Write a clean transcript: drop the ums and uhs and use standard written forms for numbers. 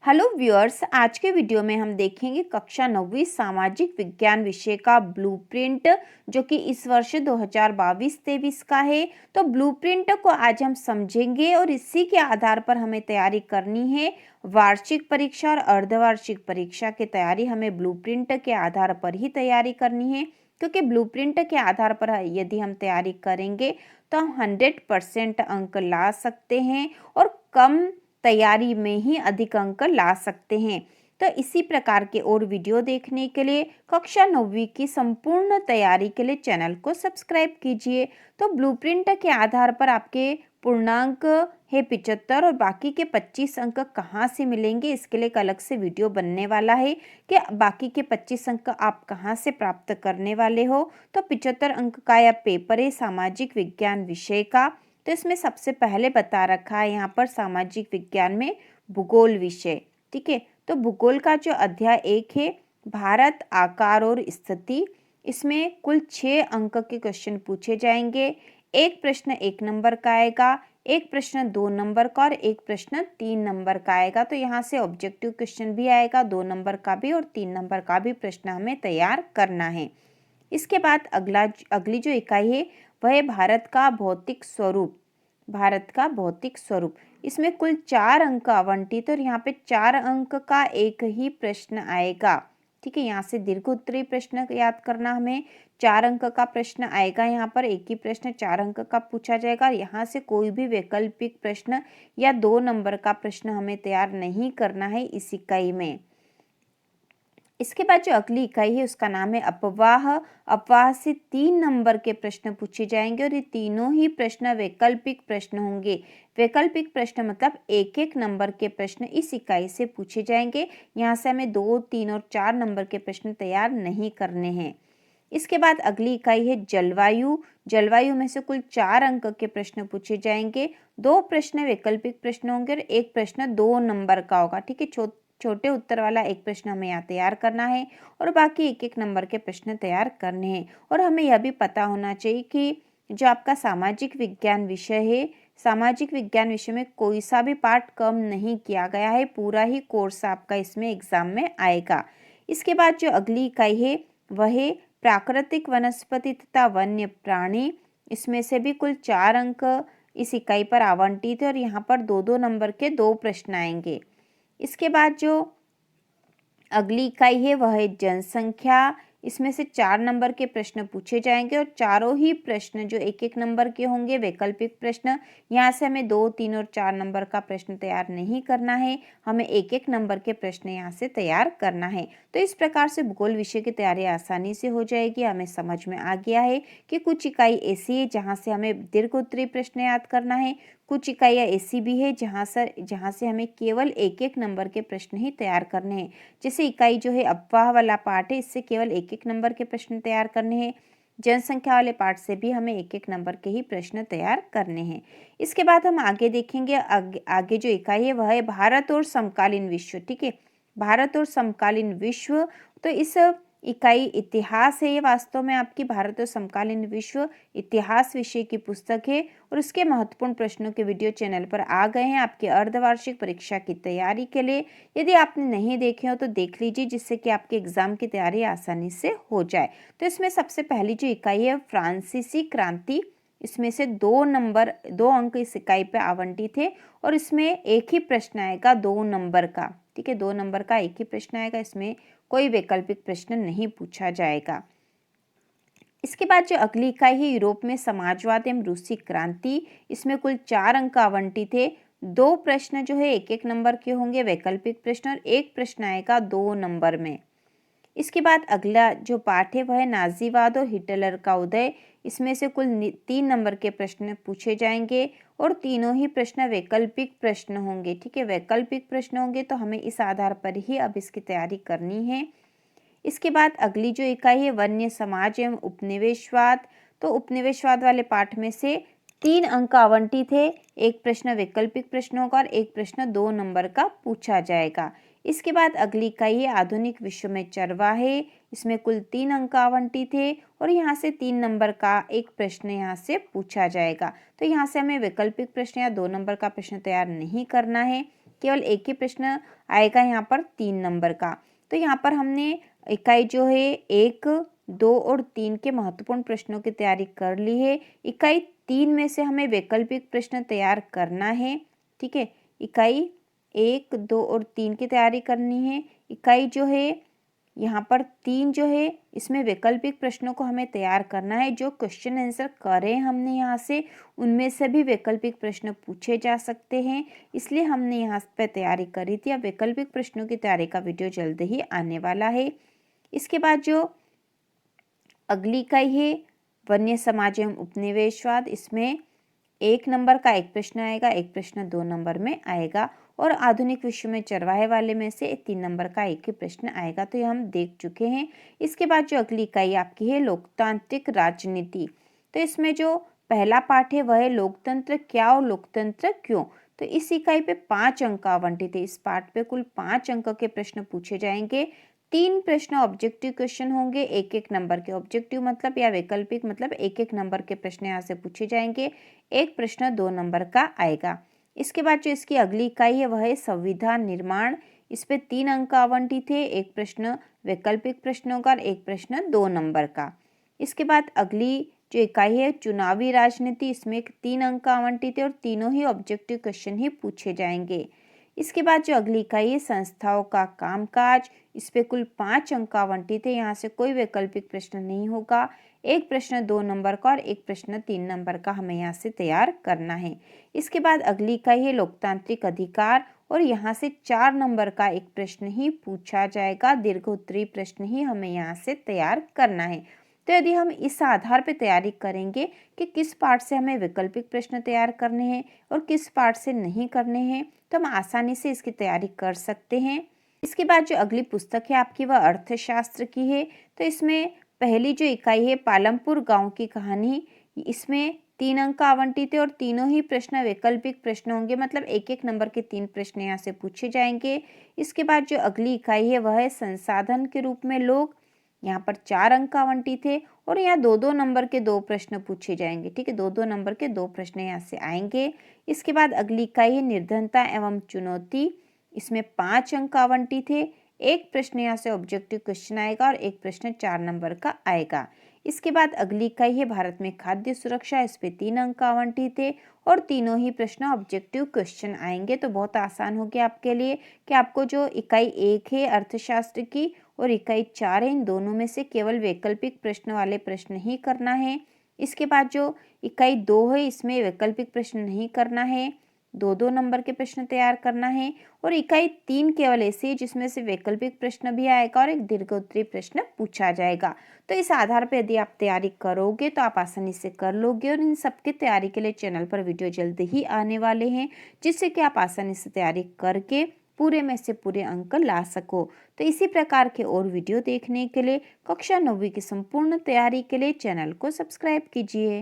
Hello viewers, आज के video में हम देखेंगे कक्षा 9वीं सामाजिक विज्ञान विषय का ब्लूप्रिंट जो कि इस वर्ष 2022-23 का है। तो ब्लूप्रिंट को आज हम समझेंगे और इसी के आधार पर हमें तैयारी करनी है। वार्षिक परीक्षा और अर्धवार्षिक परीक्षा की तैयारी हमें ब्लूप्रिंट के आधार पर ही तैयारी करनी है, क्योंकि ब्लूप्रिंट के आधार पर यदि हम तैयारी करेंगे तो हम 100% अंक ला सकते हैं और कम तैयारी में ही अधिक अंक ला सकते हैं। तो इसी प्रकार के और वीडियो देखने के लिए कक्षा 9वीं की संपूर्ण तैयारी के लिए चैनल को सब्सक्राइब कीजिए। तो ब्लूप्रिंट के आधार पर आपके पूर्णांक है 75 और बाकी के 25 अंक कहाँ से मिलेंगे, इसके लिए एक अलग से वीडियो बनने वाला है कि बाकी के 25 अंक आप कहाँ से प्राप्त करने वाले हो। तो 75 अंक का यह पेपर है सामाजिक विज्ञान विषय का। तो इसमें सबसे पहले बता रखा है यहाँ पर सामाजिक विज्ञान में भूगोल विषय। ठीक है, तो भूगोल का जो अध्याय 1 है भारत आकार और स्थिति, इसमें कुल 6 अंक के क्वेश्चन पूछे जाएंगे। एक प्रश्न 1 नंबर का आएगा, एक प्रश्न 2 नंबर का और एक प्रश्न 3 नंबर का आएगा। तो यहाँ से ऑब्जेक्टिव क्वेश्चन भी आएगा, 2 नंबर का भी और 3 नंबर का भी प्रश्न हमें तैयार करना है। इसके बाद अगली जो इकाई है वह है भारत का भौतिक स्वरूप। भारत का भौतिक स्वरूप, इसमें कुल 4 अंक आवंटित और यहाँ पे 4 अंक का एक ही प्रश्न आएगा। ठीक है, यहाँ से दीर्घ उत्तरीय प्रश्न याद करना, हमें 4 अंक का प्रश्न आएगा। यहाँ पर एक ही प्रश्न 4 अंक का पूछा जाएगा। यहाँ से कोई भी वैकल्पिक प्रश्न या 2 नंबर का प्रश्न हमें तैयार नहीं करना है इस इकाई में। इसके बाद जो अगली इकाई है उसका नाम है अपवाह। अपवाह से 3 नंबर के प्रश्न पूछे जाएंगे और ये तीनों ही प्रश्न वैकल्पिक प्रश्न होंगे। वैकल्पिक प्रश्न मतलब एक एक नंबर के प्रश्न इस इकाई से पूछे जाएंगे। यहाँ से हमें 2, 3 और 4 नंबर के प्रश्न तैयार नहीं करने हैं। इसके बाद अगली इकाई है जलवायु। जलवायु में से कुल 4 अंक के प्रश्न पूछे जाएंगे। 2 प्रश्न वैकल्पिक प्रश्न होंगे और एक प्रश्न 2 नंबर का होगा। ठीक है, छोटे उत्तर वाला एक प्रश्न हमें यहाँ तैयार करना है और बाकी एक एक नंबर के प्रश्न तैयार करने हैं। और हमें यह भी पता होना चाहिए कि जो आपका सामाजिक विज्ञान विषय है, सामाजिक विज्ञान विषय में कोई सा भी पार्ट कम नहीं किया गया है, पूरा ही कोर्स आपका इसमें एग्जाम में आएगा। इसके बाद जो अगली इकाई है वह है प्राकृतिक वनस्पति तथा वन्य प्राणी। इसमें से भी कुल 4 अंक इस इकाई पर आवंटित है और यहाँ पर 2-2 नंबर के 2 प्रश्न आएंगे। इसके बाद जो अगली इकाई है वह है जनसंख्या। इसमें से 4 नंबर के प्रश्न पूछे जाएंगे और चारों ही प्रश्न जो एक एक नंबर के होंगे वैकल्पिक प्रश्न। यहाँ से हमें 2, 3 और 4 नंबर का प्रश्न तैयार नहीं करना है, हमें एक एक नंबर के प्रश्न यहाँ से तैयार करना है। तो इस प्रकार से भूगोल विषय की तैयारी आसानी से हो जाएगी। हमें समझ में आ गया है कि कुछ इकाई ऐसी है जहाँ से हमें दीर्घ उत्तरीय प्रश्न याद करना है, कुछ इकाइयाँ ऐसी भी है जहाँ से हमें केवल एक एक नंबर के प्रश्न ही तैयार करने हैं। जैसे इकाई जो है अफवाह वाला पार्ट है, इससे केवल एक एक नंबर के प्रश्न तैयार करने हैं। जनसंख्या वाले पार्ट से भी हमें एक एक नंबर के ही प्रश्न तैयार करने हैं। इसके बाद हम आगे देखेंगे, आगे जो इकाई है वह है भारत और समकालीन विश्व। ठीक है, भारत और समकालीन विश्व। तो इस इकाई इतिहास है, ये वास्तव में आपकी भारत और समकालीन विश्व इतिहास विषय की पुस्तक है और उसके महत्वपूर्ण प्रश्नों के वीडियो चैनल पर आ गए हैं आपकी अर्धवार्षिक परीक्षा की तैयारी के लिए। यदि आपने नहीं देखे हो तो देख लीजिए, जिससे कि आपके एग्जाम की तैयारी आसानी से हो जाए। तो इसमें सबसे पहली जो इकाई है फ्रांसीसी क्रांति। इसमें से 2 अंक इस इकाई पे आवंटित थे और इसमें एक ही प्रश्न आएगा 2 नंबर का। ठीक है, 2 नंबर का एक ही प्रश्न आएगा, इसमें कोई वैकल्पिक प्रश्न नहीं पूछा जाएगा। इसके बाद जो अगली इकाई है यूरोप में समाजवाद एवं रूसी क्रांति। इसमें कुल 4 अंक आवंटित थे। 2 प्रश्न जो है एक एक नंबर के होंगे वैकल्पिक प्रश्न और एक प्रश्न आएगा 2 नंबर में। इसके बाद अगला जो पाठ है वह है नाजीवाद और हिटलर का उदय। इसमें से कुल 3 नंबर के प्रश्न पूछे जाएंगे और तीनों ही प्रश्न वैकल्पिक प्रश्न होंगे। ठीक है, वैकल्पिक प्रश्न होंगे तो हमें इस आधार पर ही अब इसकी तैयारी करनी है। इसके बाद अगली जो इकाई है वन्य समाज एवं उपनिवेशवाद। तो उपनिवेशवाद वाले पाठ में से 3 अंक आवंटित थे, एक प्रश्न वैकल्पिक प्रश्न होगा और एक प्रश्न 2 नंबर का पूछा जाएगा। इसके बाद अगली इकाई है आधुनिक विश्व में चरवाहे। इसमें कुल 3 अंक आवंटित थे और यहाँ से 3 नंबर का एक प्रश्न यहाँ से पूछा जाएगा। तो यहाँ से हमें वैकल्पिक प्रश्न या 2 नंबर का प्रश्न तैयार नहीं करना है। केवल एक ही प्रश्न आएगा यहाँ पर 3 नंबर का। तो यहाँ पर हमने इकाई जो है 1, 2 और 3 के महत्वपूर्ण प्रश्नों की तैयारी कर ली है। इकाई 3 में से हमें वैकल्पिक प्रश्न तैयार करना है। ठीक है, इकाई 1, 2 और 3 की तैयारी करनी है। इकाई जो है यहाँ पर 3 जो है इसमें वैकल्पिक प्रश्नों को हमें तैयार करना है। जो क्वेश्चन आंसर करें हमने यहाँ से, उनमें से भी वैकल्पिक प्रश्न पूछे जा सकते हैं, इसलिए हमने यहाँ पे तैयारी करी थी। अब वैकल्पिक प्रश्नों की तैयारी का वीडियो जल्द ही आने वाला है। इसके बाद जो अगली इकाई है वन्य समाज एवं उपनिवेशवाद, इसमें 1 नंबर का एक प्रश्न आएगा, एक प्रश्न 2 नंबर में आएगा और आधुनिक विश्व में चरवाहे वाले में से 3 नंबर का एक ही प्रश्न आएगा। तो ये हम देख चुके हैं। इसके बाद जो अगली इकाई आपकी है लोकतांत्रिक राजनीति, तो इसमें जो पहला पाठ है वह है लोकतंत्र क्या और लोकतंत्र क्यों। तो इस इकाई पे 5 अंक आवंटित है। इस पाठ पे कुल 5 अंक के प्रश्न पूछे जाएंगे। 3 प्रश्न ऑब्जेक्टिव क्वेश्चन होंगे, एक एक नंबर के। ऑब्जेक्टिव मतलब या वैकल्पिक मतलब एक एक नंबर के प्रश्न यहाँ से पूछे जाएंगे। एक प्रश्न 2 नंबर का आएगा। इसके बाद जो इसकी अगली इकाई है वह है संविधान निर्माण। इस पे 3 अंक आवंटित है, एक प्रश्न वैकल्पिक प्रश्नों का और एक प्रश्न 2 नंबर का। इसके बाद अगली जो इकाई है चुनावी राजनीति, इसमें 3 अंक आवंटित है और तीनों ही ऑब्जेक्टिव क्वेश्चन ही पूछे जाएंगे। इसके बाद जो अगली इकाई है संस्थाओं का कामकाज, इस पे कुल 5 अंक आवंटित है। यहाँ से कोई वैकल्पिक प्रश्न नहीं होगा। एक प्रश्न 2 नंबर का और एक प्रश्न 3 नंबर का हमें यहाँ से तैयार करना है। इसके बाद अगली इकाई है लोकतांत्रिक अधिकार और यहाँ से 4 नंबर का एक प्रश्न ही पूछा जाएगा। दीर्घोत्तरीय प्रश्न ही हमें यहाँ से तैयार करना है। तो यदि हम इस आधार पर तैयारी करेंगे कि किस पार्ट से हमें वैकल्पिक प्रश्न तैयार करने हैं और किस पार्ट से नहीं करने हैं, तो हम आसानी से इसकी तैयारी कर सकते हैं। इसके बाद जो अगली पुस्तक है आपकी वह अर्थशास्त्र की है। तो इसमें पहली जो इकाई है पालमपुर गांव की कहानी, इसमें 3 अंक आवंटित है और तीनों ही प्रश्न वैकल्पिक प्रश्न होंगे, मतलब एक एक नंबर के 3 प्रश्न यहाँ से पूछे जाएंगे। इसके बाद जो अगली इकाई है वह है संसाधन के रूप में लोग, यहाँ पर 4 अंक आवंटित थे और यहाँ 2-2 नंबर के 2 प्रश्न पूछे जाएंगे। ठीक है, 2-2 नंबर के 2 प्रश्न यहाँ से आएंगे। इसके बाद अगली इकाई है निर्धनता एवं चुनौती, इसमें 5 अंक आवंटित थे। एक प्रश्न यहाँ से ऑब्जेक्टिव क्वेश्चन आएगा और एक प्रश्न 4 नंबर का आएगा। इसके बाद अगली इकाई है भारत में खाद्य सुरक्षा, इस पे 3 अंक आवंटित थे और तीनों ही प्रश्न ऑब्जेक्टिव क्वेश्चन आएंगे। तो बहुत आसान हो गया आपके लिए कि आपको जो इकाई 1 है अर्थशास्त्र की और इकाई 4 है, इन दोनों में से केवल वैकल्पिक प्रश्न वाले प्रश्न ही करना है। इसके बाद जो इकाई 2 है इसमें वैकल्पिक प्रश्न नहीं करना है, 2-2 नंबर के प्रश्न तैयार करना है। और इकाई 3 केवल ऐसी है जिसमें से वैकल्पिक प्रश्न भी आएगा और एक दीर्घोत्तरीय प्रश्न पूछा जाएगा। तो इस आधार पर यदि आप तैयारी करोगे तो आप आसानी से कर लोगे। और इन सबकी तैयारी के लिए चैनल पर वीडियो जल्द ही आने वाले हैं, जिससे कि आप आसानी से तैयारी करके पूरे में से पूरे अंक ला सको। तो इसी प्रकार के और वीडियो देखने के लिए कक्षा 9वीं की संपूर्ण तैयारी के लिए चैनल को सब्सक्राइब कीजिए।